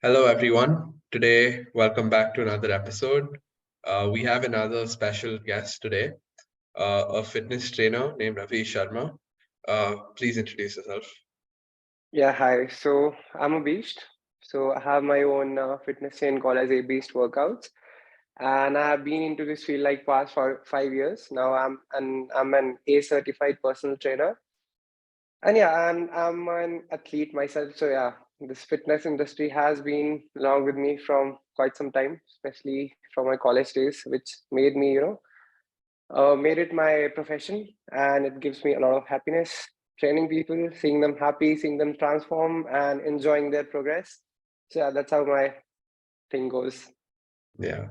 Hello, everyone. Today, welcome back to another episode. We have another special guest today, a fitness trainer named Abhist Sharma. Please introduce yourself. Yeah, hi. So I'm a beast. So I have my own fitness chain called as a Beast Workouts, and I have been into this field like past 5 years now. I'm an A certified personal trainer, and yeah, I'm an athlete myself. So yeah, this fitness industry has been along with me from quite some time, especially from my college days, which made me made it my profession, and it gives me a lot of happiness training people, seeing them happy, seeing them transform, and enjoying their progress. So yeah, that's how my thing goes. Yeah.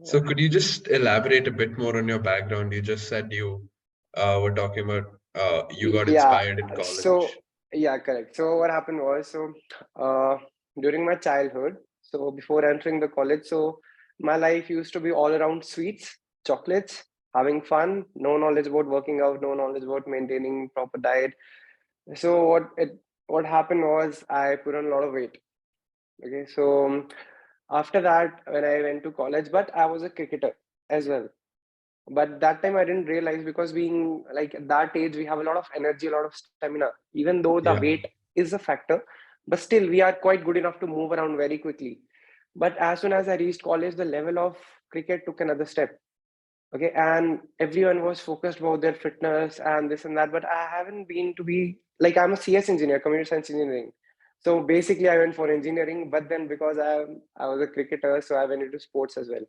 So, Yeah. could you just elaborate a bit more on your background? You just said you were talking about you got Yeah. inspired in So college. yeah, correct. So what happened was uh, during my childhood, so before entering the college, so my life used to be all around sweets, chocolates, having fun, no knowledge about working out, no knowledge about maintaining proper diet. So what happened was I put on a lot of weight. Okay, so after that, when I went to college, but I was a cricketer as well. But that time I didn't realize, because being like at that age, we have a lot of energy, a lot of stamina, even though the Yeah. weight is a factor, but still we are quite good enough to move around very quickly. But as soon as I reached college, the level of cricket took another step. Okay, and everyone was focused about their fitness and this and that, but I haven't been to be like, I'm a CS engineer, computer science engineering. So basically I went for engineering, but then because I was a cricketer, so I went into sports as well.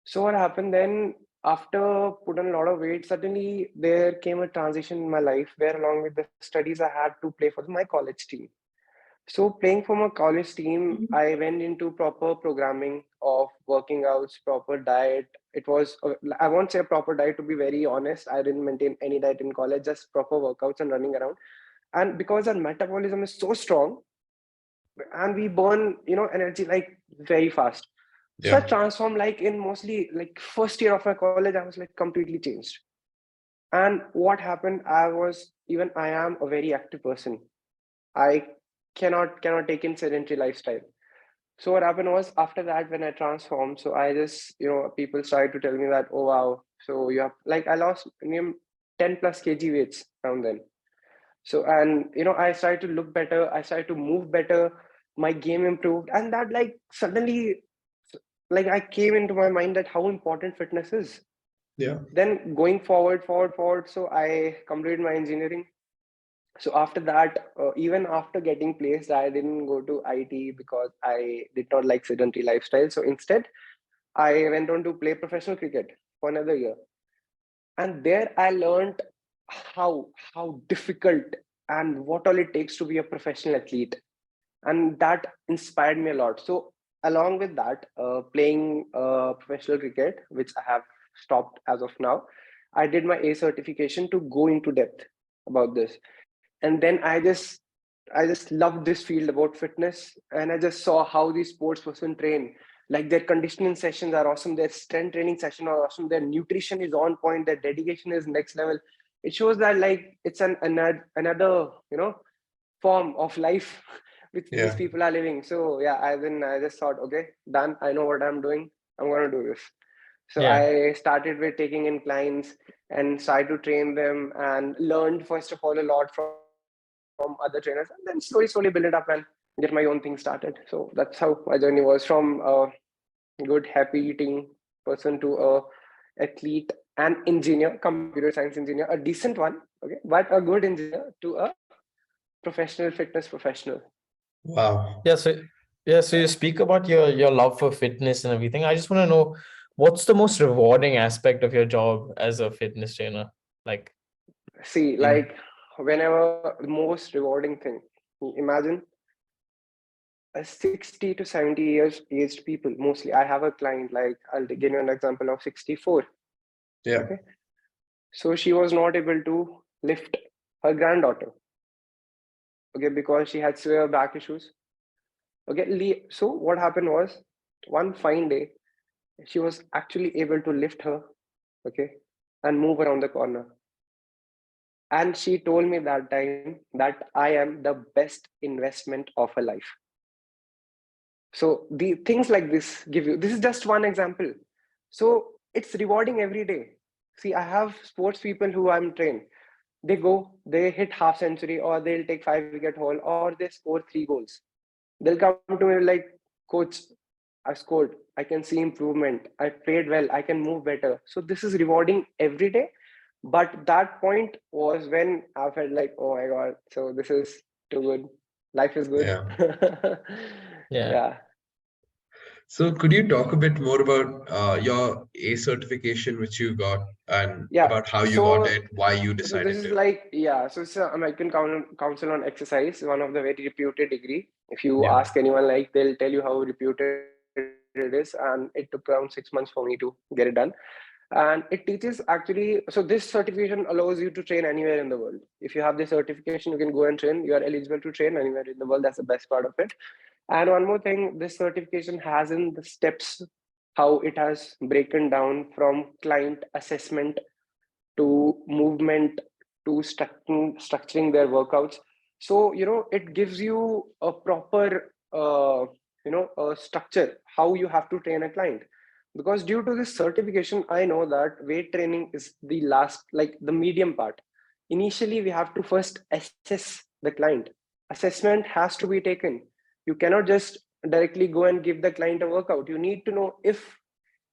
So what happened then, after putting a lot of weight, suddenly there came a transition in my life where along with the studies I had to play for my college team. So playing for my college team, I went into proper programming of working outs, proper diet. It was, I won't say proper diet, to be very honest. I didn't maintain any diet in college, just proper workouts and running around. And because our metabolism is so strong and we burn, energy like very fast. So I Yeah. transformed like in mostly like first year of my college, I was like completely changed. And what happened, I am a very active person. I cannot take in sedentary lifestyle. So what happened was, after that, when I transformed, so I just, people started to tell me that, oh wow, so you have, like, I lost 10 plus kg weights around then. So, and I started to look better, I started to move better, my game improved, and that, like, suddenly, like, I came into my mind that how important fitness is. Yeah. Then going forward, so I completed my engineering. So after that, even after getting placed, I didn't go to IT because I did not like sedentary lifestyle. So instead, I went on to play professional cricket for another year, and there I learned how difficult and what all it takes to be a professional athlete, and that inspired me a lot. So along with that, playing professional cricket, which I have stopped as of now, I did my A certification to go into depth about this. And then I just loved this field about fitness, and I just saw how these sports person train. Like, their conditioning sessions are awesome, their strength training session are awesome, their nutrition is on point, their dedication is next level. It shows that, like, it's another form of life which these Yeah. people are living. So yeah, I just thought, okay, done, I know what I'm doing, I'm going to do this. So Yeah. I started with taking in clients and started to train them, and learned first of all a lot from other trainers, and then slowly build it up and get my own thing started. So that's how my journey was, from a good happy eating person to a athlete and engineer, computer science engineer, a decent one, okay, but a good engineer, to a professional fitness professional. Wow. Yeah. So Yeah. you speak about your love for fitness and everything. I just want to know, what's the most rewarding aspect of your job as a fitness trainer? Like, See, in like, whenever the most rewarding thing, imagine a 60 to 70 years aged people, mostly. I have a client, like, I'll give you an example of 64. Yeah. Okay. So she was not able to lift her granddaughter, okay, because she had severe back issues. Okay. So what happened was, one fine day, she was actually able to lift her, okay, and move around the corner. And she told me that time that I am the best investment of her life. So the things like this give you, this is just one example. So it's rewarding every day. See, I have sports people who I'm trained. They go, they hit half century, or they'll take 5-wicket haul, or they score 3 goals. They'll come to me like, coach, I scored, I can see improvement, I played well, I can move better. So this is rewarding every day. But that point was when I felt like, oh my god, so this is too good, life is good. Yeah. Yeah. Yeah. So could you talk a bit more about your A certification which you got and Yeah. about how you got So it, why you so this decided is to? like, yeah, so it's American Council on Exercise, one of the very reputed degree. If you Yeah. ask anyone, like, they'll tell you how reputed it is, and it took around 6 months for me to get it done. And it teaches actually, so this certification allows you to train anywhere in the world. If you have this certification, you can go and train. You are eligible to train anywhere in the world. That's the best part of it. And one more thing, this certification has in the steps how it has broken down from client assessment to movement to structuring their workouts. So it gives you a proper a structure how you have to train a client. Because due to this certification, I know that weight training is the last, like the medium part. Initially, we have to first assess the client. Assessment has to be taken. You cannot just directly go and give the client a workout. You need to know if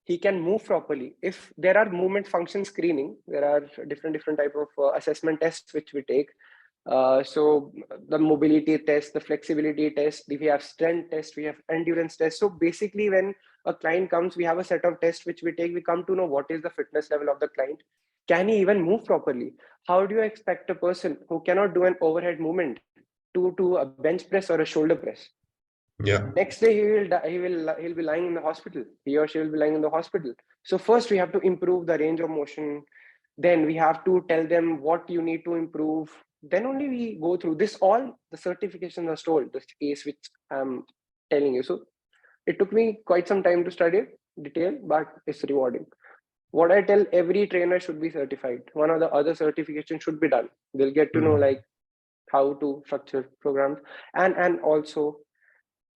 he can move properly. If there are movement function screening, there are different type of assessment tests which we take. So the mobility test, the flexibility test, we have strength test, we have endurance test. So basically, when a client comes, we have a set of tests which we take. We come to know what is the fitness level of the client. Can he even move properly? How do you expect a person who cannot do an overhead movement to do a bench press or a shoulder press? Yeah. Next day he'll be lying in the hospital. He or she will be lying in the hospital. So first we have to improve the range of motion. Then we have to tell them what you need to improve. Then only we go through this. All the certifications are told, this case which I'm telling you. So it took me quite some time to study detail, but it's rewarding. What I tell every trainer should be certified. One of the other certification should be done. They'll get to know Mm. like how to structure programs. And also,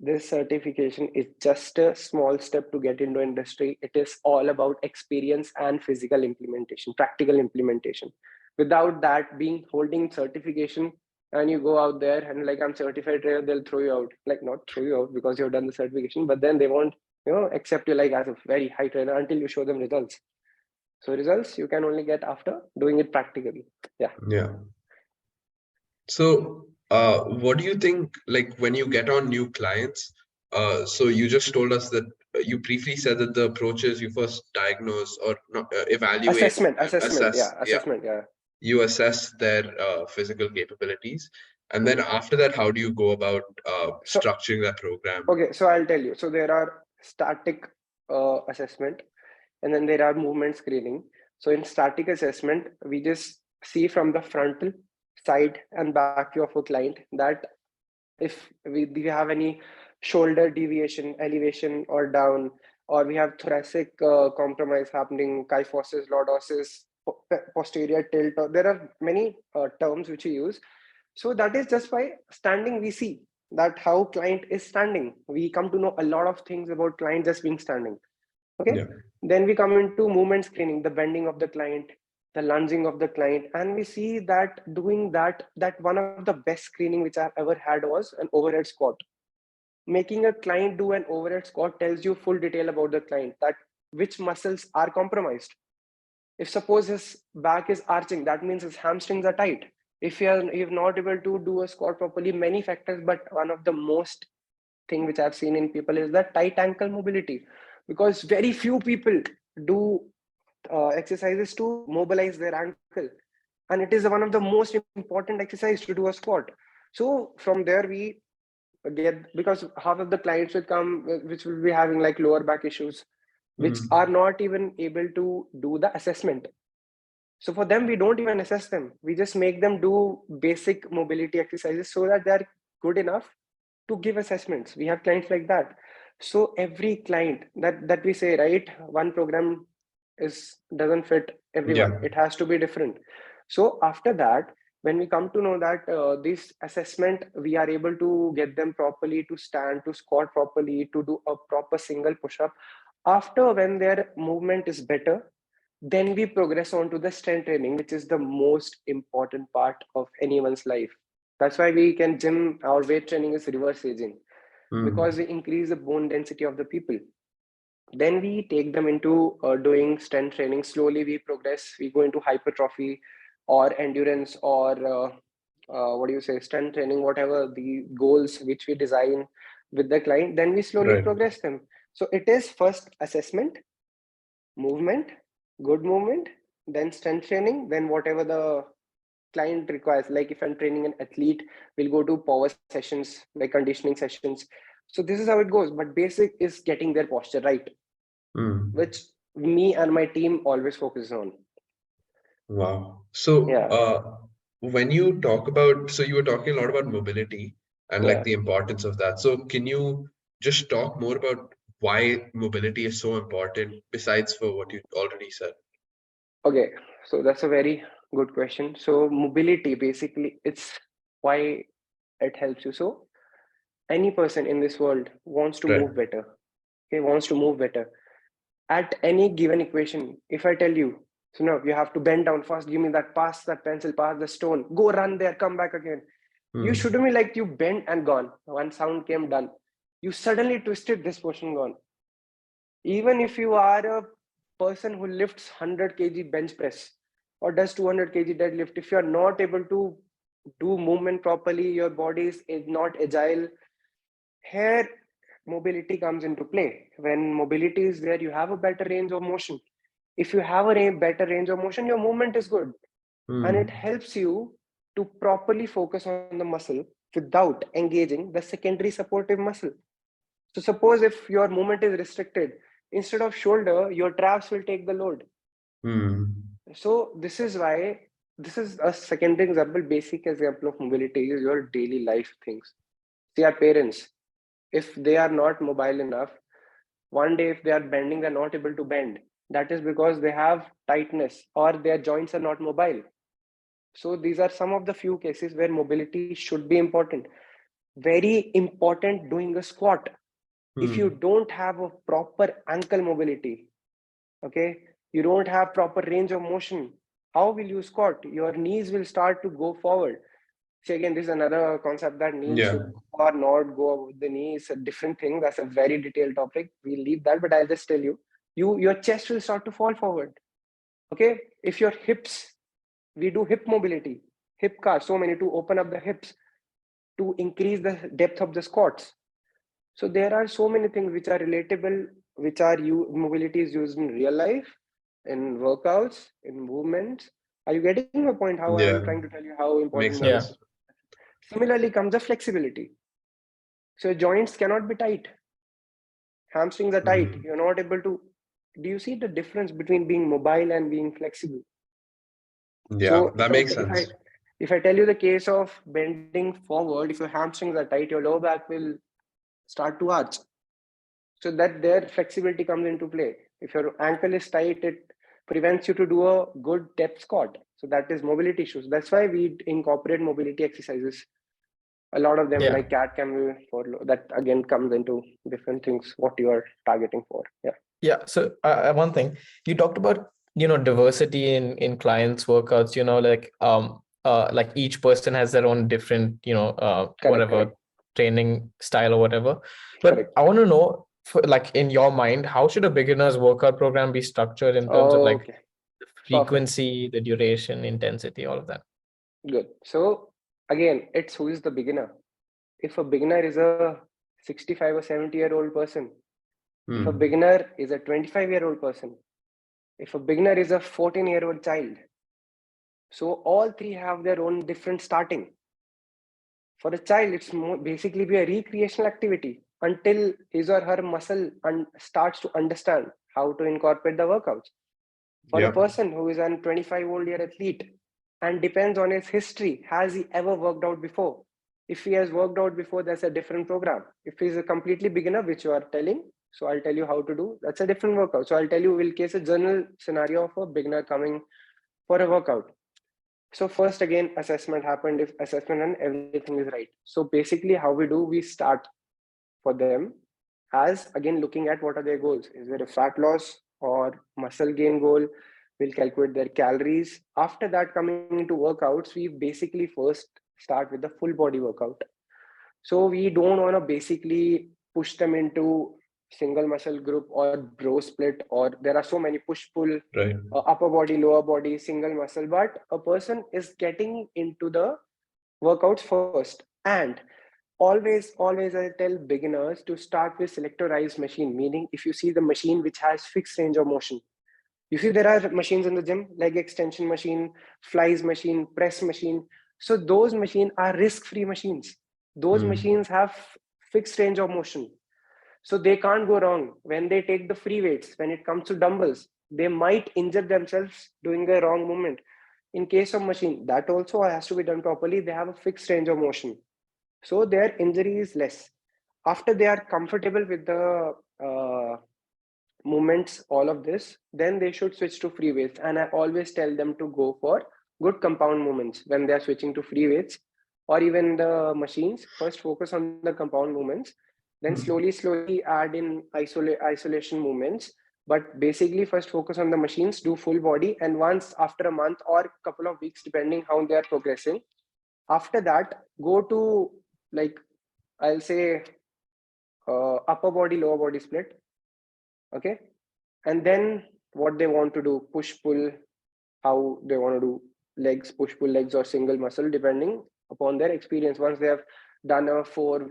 this certification is just a small step to get into industry. It is all about experience and physical implementation, practical implementation. Without that, being holding certification, and you go out there and like, I'm certified trainer, they'll throw you out. Like, not throw you out because you've done the certification, but then they won't accept you like as a very high trainer until you show them results. So results you can only get after doing it practically. Yeah. Yeah. So, what do you think, like when you get on new clients? So you just told us that you briefly said that the approach is you first diagnose or not, evaluate, Assessment, assess. yeah, Yeah, assessment, yeah. you assess their physical capabilities, and then after that, how do you go about So structuring that program? okay, so I'll tell you. So there are static assessment, and then there are movement screening. So in static assessment, we just see from the frontal, side, and back view of a client that if we have any shoulder deviation, elevation, or down, or we have thoracic compromise happening, kyphosis, lordosis, posterior tilt. Or there are many terms which we use. So that is just by standing. We see that how client is standing. We come to know a lot of things about client just being standing. Okay. Yeah. Then we come into movement screening, the bending of the client, the lunging of the client, and we see that doing that one of the best screening which I've ever had was an overhead squat. Making a client do an overhead squat tells you full detail about the client, that which muscles are compromised. If suppose his back is arching, that means his hamstrings are tight. If you're not able to do a squat properly, many factors, but one of the most thing which I've seen in people is that tight ankle mobility, because very few people do exercises to mobilize their ankle, and it is one of the most important exercise to do a squat. So from there we get, because half of the clients will come which will be having like lower back issues, which are Mm. not even able to do the assessment. So for them, we don't even assess them. We just make them do basic mobility exercises so that they're good enough to give assessments. We have clients like that. So every client that we say, right, one program is doesn't fit everyone. Yeah. It has to be different. So after that, When we come to know that this assessment, we are able to get them properly to stand, to squat properly, to do a proper single push-up. After, when their movement is better, then we progress on to the strength training, which is the most important part of anyone's life. That's why we can gym, our weight training is reverse aging, because we increase the bone density of the people. Then we take them into doing strength training. Slowly we progress, we go into hypertrophy or endurance or what do you say, strength training, whatever the goals which we design with the client. Then we slowly Right. progress them. So it is first assessment, movement, good movement, then strength training, then whatever the client requires. Like if I'm training an athlete, we'll go to power sessions, like conditioning sessions. So this is how it goes. But basic is getting their posture right, which me and my team always focus on. Wow. So, Yeah, when you talk about, so you were talking a lot about mobility and like yeah. the importance of that. So, can you just talk more about why mobility is so important besides for what you already said? Okay, so that's a very good question. So mobility, basically, it's why it helps you. So any person in this world wants to Right. move better. Okay, wants to move better. At any given equation, if I tell you, so no, you have to bend down first, give me that, pass that pencil, pass the stone, go run there, come back again. You Hmm. shouldn't be like you bent and gone. One sound came, done. You suddenly twisted, this portion gone. Even if you are a person who lifts 100 kg bench press or does 200 kg deadlift, if you are not able to do movement properly, your body is not agile. Here mobility comes into play. When mobility is there, you have a better range of motion. If you have a better range of motion, your movement is good, and it Hmm. helps you to properly focus on the muscle without engaging the secondary supportive muscle. So suppose if your movement is restricted, instead of shoulder, your traps will take the load. Hmm. So this is why, this is a secondary example. Basic example of mobility is your daily life things. See, our parents, if they are not mobile enough, one day if they are bending, they're not able to bend. That is because they have tightness or their joints are not mobile. So these are some of the few cases where mobility should be important. Very important, doing a squat. If you Hmm. don't have a proper ankle mobility, okay, you don't have proper range of motion, how will you squat? Your knees will start to go forward. See, again, this is another concept, that knees Yeah. should go or not go with the knee. It's a different thing. That's a very detailed topic. We'll leave that, but I'll just tell you, your chest will start to fall forward. Okay, if your hips, we do hip mobility, hip cast, so many, to open up the hips, to increase the depth of the squats. So there are so many things which are relatable, which are mobility is used in real life, in workouts, in movements. Are you getting my point? How I'm trying Yeah. to tell you how important Makes mobility Yeah. sense. is. Similarly comes the flexibility. So your joints cannot be tight. Hamstrings are tight. Hmm. You're not able to. Do you see the difference between being mobile and being flexible? Yeah, So that makes sense. if I tell you the case of bending forward, if your hamstrings are tight, your lower back will start to arch. So that their flexibility comes into play. If your ankle is tight, it prevents you to do a good depth squat. So that is mobility issues. That's why we incorporate mobility exercises. A lot of them, Yeah. like cat camel, for that again comes into different things what you are targeting for. Yeah, Yeah. So one thing you talked about, diversity in clients' workouts. Like each person has their own different, correct, whatever correct, training style or whatever. But correct. I want to know, like in your mind, how should a beginner's workout program be structured in terms of like Okay, the perfect, frequency, the duration, intensity, all of that? good. So again, it's who is the beginner. If a beginner is a 65 or 70-year-old person, if a Hmm. beginner is a 25-year-old person, if a beginner is a 14-year-old child, so all three have their own different starting. For a child, it's more basically be a recreational activity until his or her muscle starts to understand how to incorporate the workouts. For a Yep. person who is a 25-year-old athlete and depends on his history, has he ever worked out before? If he has worked out before, that's a different program. If he's a completely beginner, which you are telling, so I'll tell you how to do, that's a different workout. So I'll tell you, we'll case a general scenario of a beginner coming for a workout. So first, again, assessment happened. If assessment and everything is right. So basically how we do, we start for them as, again, looking at what are their goals. Is there a fat loss or muscle gain goal? We'll calculate their calories. After that, coming into workouts, we basically first start with the full body workout. So we don't want to basically push them into single muscle group or bro split, or there are so many push pull, Right. upper body, lower body, single muscle. But a person is getting into the workouts first. And always I tell beginners to start with selectorized machine, meaning if you see the machine which has fixed range of motion. You see, there are machines in the gym, leg extension machine, flies machine, press machine. So those machines are risk-free machines. Those machines have fixed range of motion. So they can't go wrong. When they take the free weights, when it comes to dumbbells, they might injure themselves doing a wrong movement. In case of machine, that also has to be done properly. They have a fixed range of motion. So their injury is less. After they are comfortable with the movements, all of this, then they should switch to free weights. And I always tell them to go for good compound movements when they are switching to free weights or even the machines. First focus on the compound movements, then slowly add in isolation movements. But basically first focus on the machines, do full body, and once after a month or couple of weeks depending how they are progressing, after that go to, like, I'll say upper body lower body split. Okay. And then what they want to do, push pull, how they want to do legs, push pull legs, or single muscle, depending upon their experience. Once they have done a 4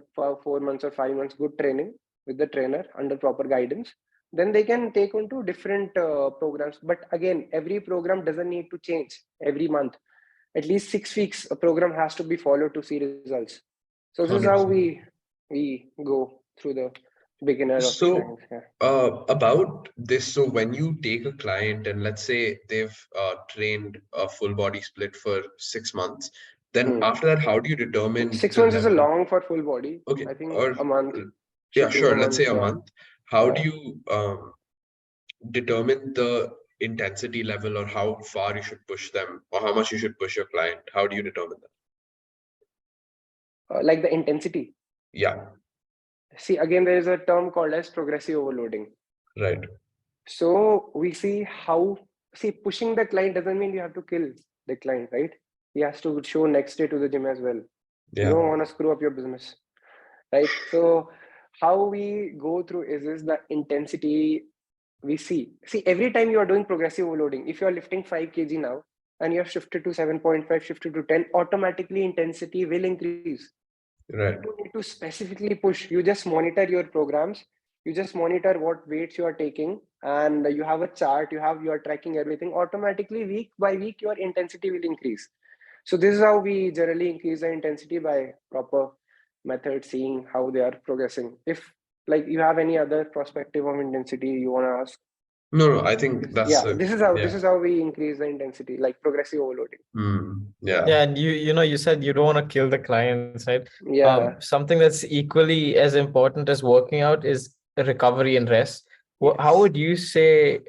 months or 5 months good training with the trainer under proper guidance, then they can take on to different programs. But again, every program doesn't need to change every month. At least 6 weeks a program has to be followed to see results. So this is how 100%. we go through the beginner of So, strength. Yeah. about this, so when you take a client and let's say they've trained a full body split for 6 months, then Hmm. after that, how do you determine Six the months is a level? long for full body. Okay, I think or a month yeah, should do a sure, let's say month. a Yeah. month. How do Yeah. you determine the intensity level or how far you should push them or how much you should push your client? How do you determine that? Like the intensity. Yeah, See, again, there is a term called as progressive overloading. right. So we see how, see, pushing the client doesn't mean you have to kill the client, right? He has to show next day to the gym as well. You Yeah, don't want to screw up your business, right? So how we go through is the intensity we see every time you are doing progressive overloading. If you are lifting 5 kg now and you have shifted to 7.5, shifted to 10, automatically intensity will increase. You right. don't need to specifically push. You just monitor your programs. You just monitor what weights you are taking, and you have a chart. You are tracking everything. Automatically, week by week, your intensity will increase. So this is how we generally increase the intensity by proper method, seeing how they are progressing. If, like, you have any other perspective of intensity you want to ask. No, no, I think that's Yeah, this yeah. is how we increase the intensity, like progressive overloading. Yeah. Yeah, and you said you don't want to kill the clients, right? Yeah. Something that's equally as important as working out is recovery and rest. How Yes. would you say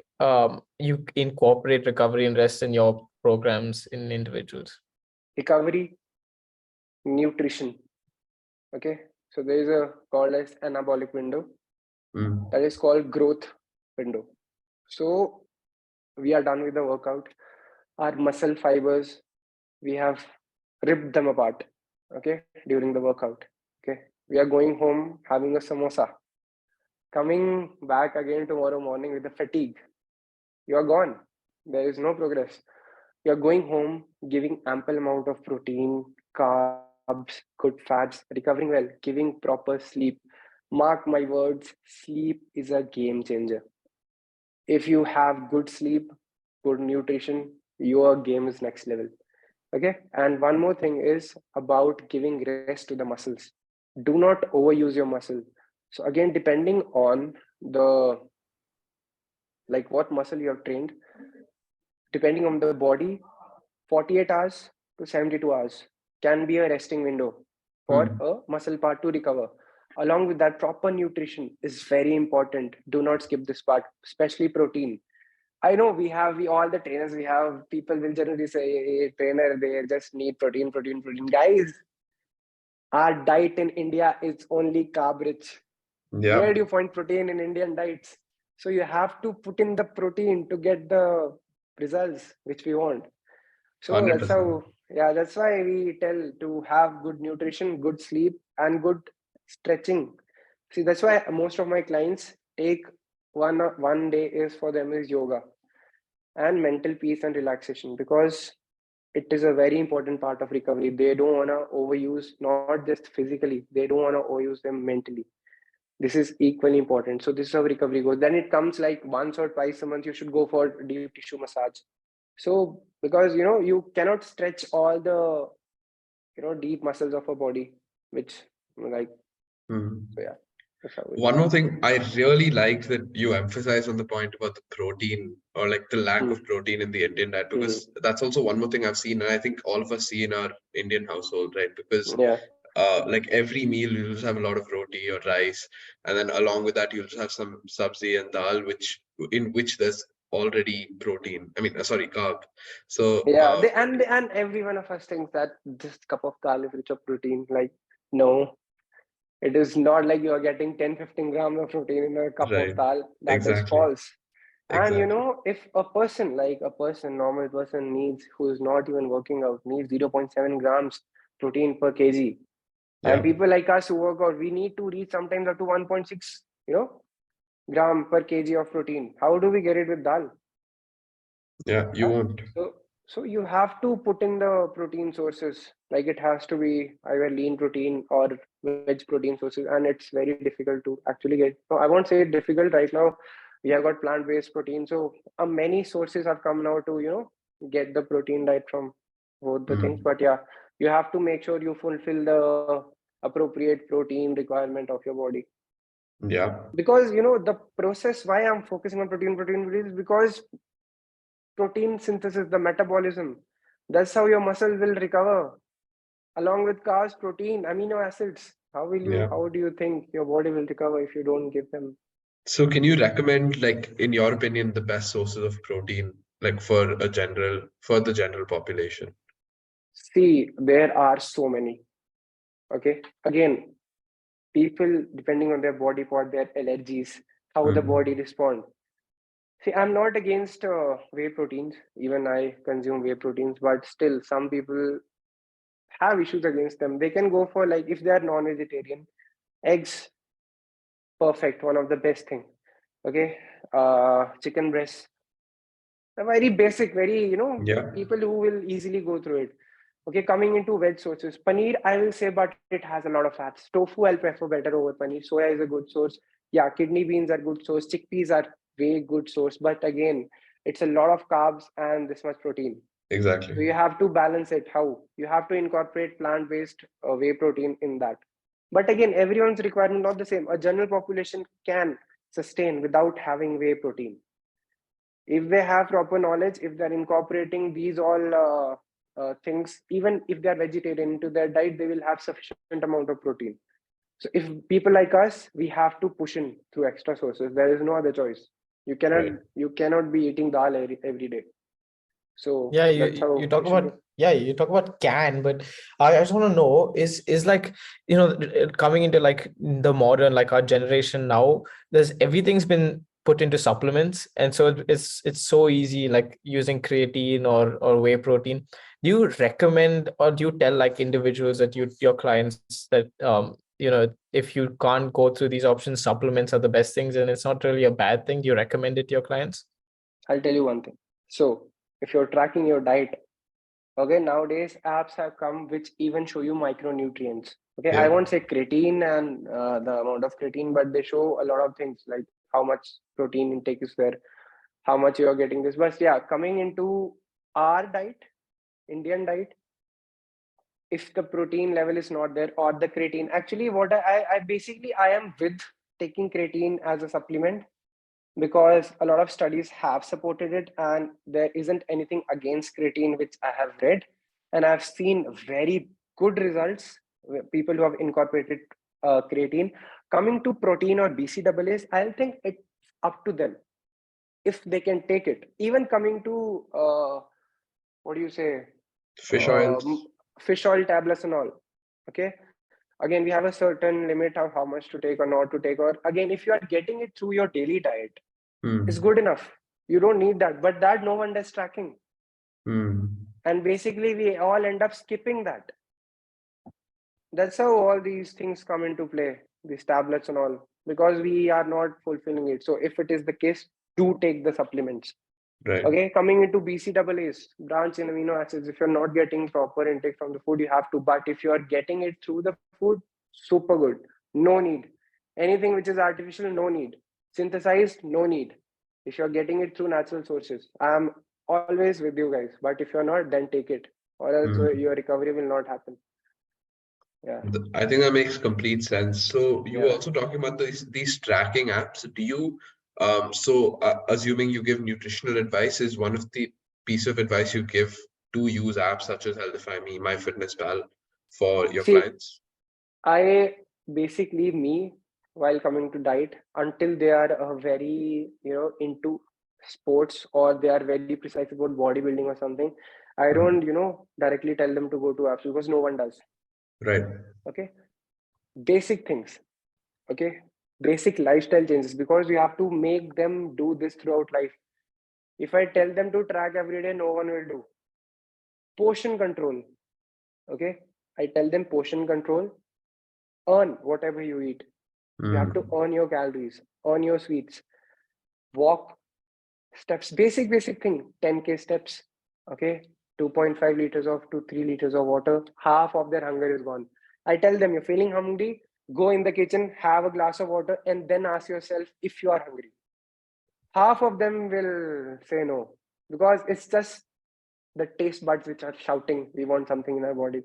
you incorporate recovery and rest in your programs in individuals? Recovery, nutrition. Okay. So there is a called as anabolic window, Mm, that is called growth window. So we are done with the workout. Our muscle fibers, we have ripped them apart. Okay. During the workout. Okay. We are going home having a samosa. Coming back again tomorrow morning with the fatigue. You are gone. There is no progress. You're going home, giving ample amount of protein, carbs, good fats, recovering well, giving proper sleep. Mark my words, sleep is a game changer. If you have good sleep, good nutrition, your game is next level. Okay. And one more thing is about giving rest to the muscles. Do not overuse your muscle. So again, depending on the, like, what muscle you have trained, depending on the body, 48 hours to 72 hours can be a resting window for mm, a muscle part to recover. Along with that, proper nutrition is very important. Do not skip this part, especially protein. I know we all the trainers we have, people will generally say, hey, trainer, they just need protein, protein, protein. Guys, our diet in India is only carb rich. Yeah, Where do you find protein in Indian diets? So you have to put in the protein to get the results which we want. So that's 100%. how, yeah, that's why we tell to have good nutrition, good sleep, and good stretching. See, that's why most of my clients take one day is for them is yoga and mental peace and relaxation, because it is a very important part of recovery. They don't want to overuse, not just physically, they don't want to overuse them mentally. This is equally important. So this is how recovery goes. Then it comes like once or twice a month you should go for deep tissue massage. So because you cannot stretch all the deep muscles of a body, which like, Mhm. so yeah, that's how it One goes. more thing, I really liked that you emphasize on the point about the protein or like the lack Hmm. of protein in the Indian diet, Hmm. because that's also one more thing I've seen, and I think all of us see in our Indian household, right? Because Yeah, like every meal you'll just have a lot of roti or rice, and then along with that you'll just have some sabzi and dal, which there's already protein. I mean, sorry, carb. So yeah. And every one of us thinks that this cup of dal is rich of protein. Like, no, it is not like you are getting 10-15 grams of protein in a cup of right, dal. That is exactly, false. And exactly, if a person, like a person, normal person needs, who is not even working out, needs 0.7 grams protein per kg. And yeah, people like us who work out, we need to reach sometimes up to 1.6, gram per kg of protein. How do we get it with dal? yeah. You Yeah. won't, So you have to put in the protein sources. Like it has to be either lean protein or veg protein sources, and it's very difficult to actually get. No, I won't say difficult right now. We have got plant-based protein, so many sources have come now to get the protein diet from both the things. mm, But yeah, you have to make sure you fulfill the appropriate protein requirement of your body, yeah. because the process why I'm focusing on protein is because protein synthesis, the metabolism. That's how your muscle will recover. Along with carbs, protein, amino acids. Yeah. How do you think your body will recover if you don't give them? So can you recommend, like, in your opinion, the best sources of protein, like for the general population? See, there are so many. Okay. Again, people depending on their body part, their allergies, how the body Mhm. respond. See, I'm not against whey proteins. Even I consume whey proteins, but still, some people have issues against them. They can go for, like, if they are non-vegetarian, eggs, perfect, one of the best thing. Okay, chicken breast, a very basic, very Yeah, people who will easily go through it. Okay, coming into veg sources, paneer, I will say, but it has a lot of fats. Tofu, I'll prefer better over paneer. Soya is a good source. Yeah, kidney beans are good source. Chickpeas are way good source, but again, it's a lot of carbs and this much protein. exactly. So you have to balance it. How? You have to incorporate plant-based whey protein in that. But again, everyone's requirement not the same. A general population can sustain without having whey protein if they have proper knowledge. If they're incorporating these all things, even if they're vegetarian into their diet, they will have sufficient amount of protein. So if people like us, we have to push in through extra sources. There is no other choice. You cannot Right. you cannot be eating dal every day. So Yeah, that's you how talk we should about go. yeah, you talk about can, but I just want to know is like coming into like the modern like our generation now, there's everything's been put into supplements, and so it's so easy like using creatine or whey protein. Do you recommend or do you tell like individuals that your clients that if you can't go through these options, supplements are the best things and it's not really a bad thing? Do you recommend it to your clients? I'll tell you one thing. So if you're tracking your diet, okay, nowadays apps have come which even show you micronutrients. Okay, I Yeah, won't say creatine and the amount of creatine, but they show a lot of things like how much protein intake is there, how much you are getting this. But yeah, coming into our diet, Indian diet, if the protein level is not there or the creatine, actually, what I basically I am with taking creatine as a supplement because a lot of studies have supported it and there isn't anything against creatine which I have read, and I've seen very good results with people who have incorporated creatine. Coming to protein or BCAAs, I think it's up to them. if they can take it. Even coming to what do you say, Fish oils. fish oil tablets and all. Okay, again we have a certain limit of how much to take or not to take. Or again, if you are getting it through your daily diet, it's Mm. good enough. You don't need that, but that no one does tracking, Mm. and basically we all end up skipping that. That's how all these things come into play, these tablets and all, because we are not fulfilling it. So if it is the case, do take the supplements. Right. Okay, coming into BCAAs, branch in amino acids. If you're not getting proper intake from the food, you have to. But if you are getting it through the food, super good. No need. Anything which is artificial, no need. Synthesized, no need. If you're getting it through natural sources, I'm always with you guys. But if you're not, then take it, or else Mm. your recovery will not happen. Yeah, I think that makes complete sense. So you were yeah. also talking about these tracking apps. Do you assuming you give nutritional advice, is one of the piece of advice you give to use apps such as Healthify Me, MyFitnessPal for your See, clients? I basically me while coming to diet until they are very into sports or they are very precise about bodybuilding or something. I Mm. don't directly tell them to go to apps because no one does. Right. Okay, basic things. Okay, basic lifestyle changes because you have to make them do this throughout life. If I tell them to track every day, no one will do. Portion control. Okay, I tell them portion control. Earn whatever you eat. You have to Mm. earn your calories, earn your sweets, walk, steps, basic thing, 10K steps, okay, 2.5 liters of to 3 liters of water, half of their hunger is gone. I tell them, you're feeling hungry, go in the kitchen, have a glass of water, and then ask yourself if you are hungry. Half of them will say no because it's just the taste buds which are shouting, we want something in our body.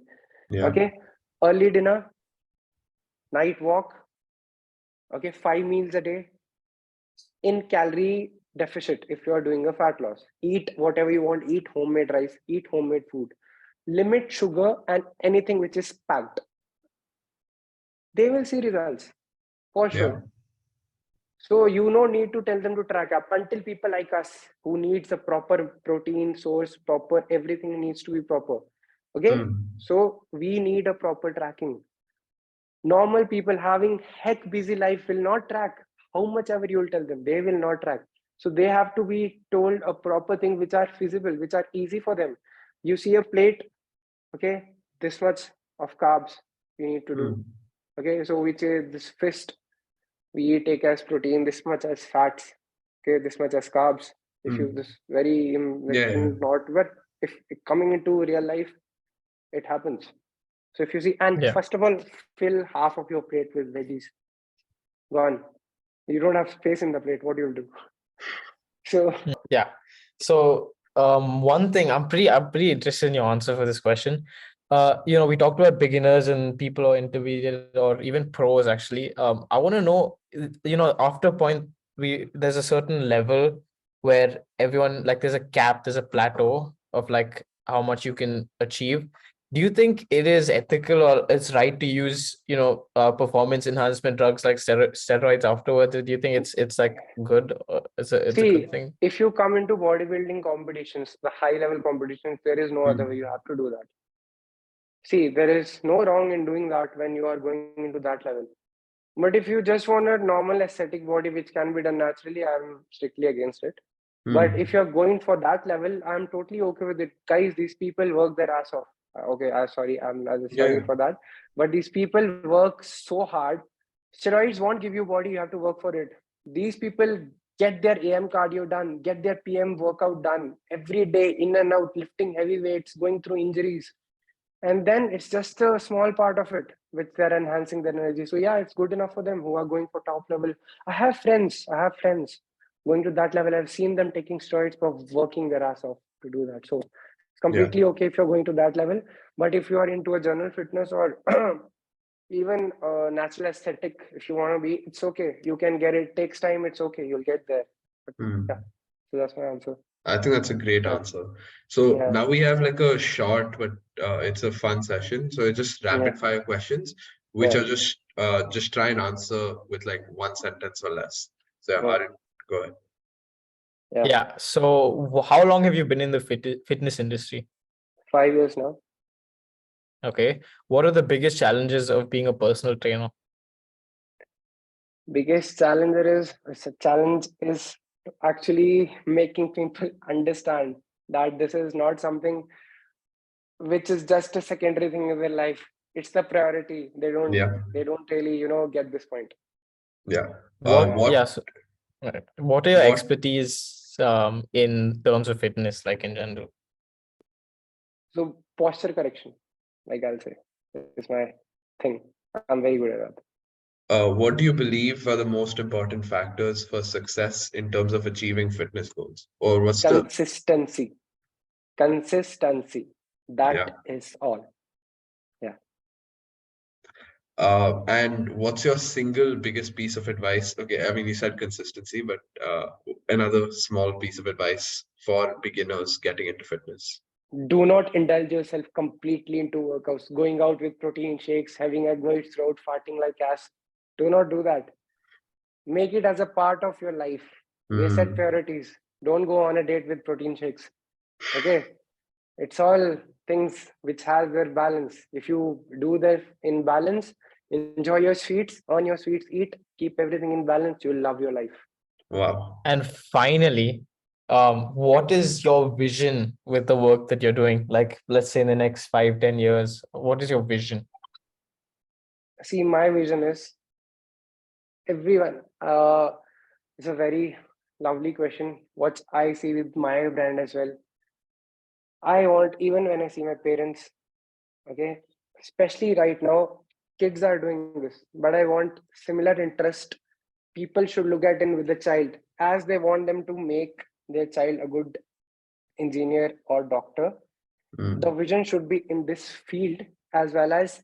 Yeah. Okay, early dinner, night walk, okay, 5 meals a day, in calorie deficit. If you are doing a fat loss, eat whatever you want, eat homemade rice, eat homemade food, limit sugar and anything which is packed. They will see results for Yeah. sure. So you no need to tell them to track up until people like us who needs a proper protein source, proper everything needs to be proper. Okay, Mm. so we need a proper tracking. Normal people having heck busy life will not track. How much ever you'll tell them, they will not track. So they have to be told a proper thing which are feasible, which are easy for them. You see a plate, okay, this much of carbs you need to do. Mm. Okay, so which is this fist, we take as protein, this much as fats, okay, this much as carbs. If you Mm. this very like Yeah. Yeah. in not, but if coming into real life, it happens. So if you see, and Yeah. first of all, fill half of your plate with veggies. Gone. You don't have space in the plate. What you'll do? So Yeah. So one thing I'm pretty interested in your answer for this question. We talked about beginners and people who are intermediate or even pros actually. I want to know, after a point there's a certain level where everyone, like, there's a cap, there's a plateau of like how much you can achieve. Do you think it is ethical or it's right to use, performance enhancement drugs like steroids afterwards? Do you think it's like good? Or it's a good see, thing? if you come into bodybuilding competitions, the high level competitions, there is no other way. You Mm. have to do that. See, there is no wrong in doing that when you are going into that level. But if you just want a normal aesthetic body which can be done naturally, I'm strictly against it. But if Mm. you're going for that level, I'm totally okay with it. Guys, these people work their ass off. Okay, sorry, I'm just Yeah. sorry Yeah. for that. But these people work so hard. Steroids won't give you body, you have to work for it. These people get their AM cardio done, get their PM workout done every day, in and out, lifting heavy weights, going through injuries, and then it's just a small part of it which they're enhancing their energy. So yeah, it's good enough for them who are going for top level. I have friends going to that level. I've seen them taking steroids for working their ass off to do that. So it's Yeah. completely okay if you're going to that level. But if you are into a general fitness or even natural aesthetic, if you want to be, it's okay, you can get it. Takes time, it's okay, you'll get there. But yeah, Mm. so that's my answer. I think that's a great Yeah, answer. So yeah, now we have like a short, but it's a fun session. So it's just yeah, rapid fire questions, which yeah. are just try and answer with like one sentence or less. So yeah, Yeah. Arun, go ahead. Yeah, Yeah. So how long have you been in the fitness industry? 5 years now. Okay. What are the biggest challenges of being a personal trainer? Biggest challenge is actually making people understand that this is not something which is just a secondary thing in their life. It's the priority. Yeah, They don't really, get this point. yeah. What, What yes, right. What are your what expertise in terms of fitness, like in general? So posture correction, like I'll say, is my thing. I'm very good at that. what do you believe are the most important factors for success in terms of achieving fitness goals? Or what's the Consistency. Consistency. yeah? That is all. Yeah. And what's your single biggest piece of advice? Okay, I mean, you said consistency, but another small piece of advice for beginners getting into fitness. Do not indulge yourself completely into workouts, going out with protein shakes, having egg whites throughout, farting like ass. Do not do that. Make it as a part of your life. They set Hmm. priorities. Don't go on a date with protein shakes. Okay. It's all things which has their balance. If you do that in balance, enjoy your sweets, earn your sweets, eat, keep everything in balance, you'll love your life. Wow. And finally, what is your vision with the work that you're doing? Like, let's say in the next 5, 10 years, what is your vision? See, my vision is everyone. It's a very lovely question. What I see with my brand as well. I want, even when I see my parents, okay, especially right now, kids are doing this, but I want similar interest. People should look at it with the child as they want them to make their child a good engineer or doctor. The Hmm. vision should be in this field, as well as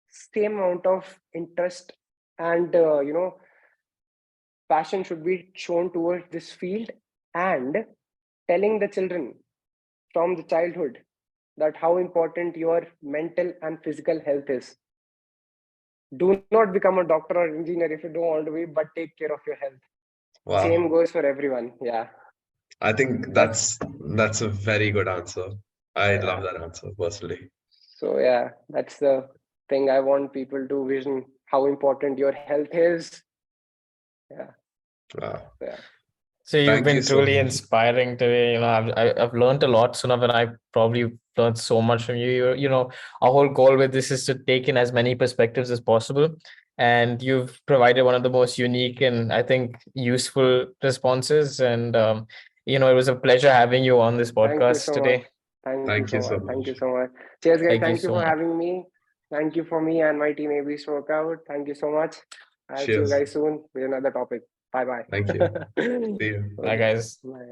same amount of interest and passion should be shown towards this field, and telling the children from the childhood that how important your mental and physical health is. Do not become a doctor or engineer if you don't want to be, but take care of your health. Same Wow. goes for everyone. Yeah. I think That's that's a very good answer. I love yeah. that answer personally. So yeah, that's the thing I want people to vision how important your health is. Yeah. Wow. Yeah. So you've Thank you been so truly much. inspiring today. I've learned a lot, Sunav, and I probably learned so much from you. Our whole goal with this is to take in as many perspectives as possible, and you've provided one of the most unique and I think useful responses. And it was a pleasure having you on this Thank you podcast so much. today. Thank you Thank you so so much. Thank you much. so much. Cheers, guys. Thank you Thank you so for much. having me. Thank you for me and my team Abhist Workout. Thank you so much. I'll see you Cheers. guys soon with another topic. Bye bye. Thank you. See you. Bye, Okay. guys. Bye.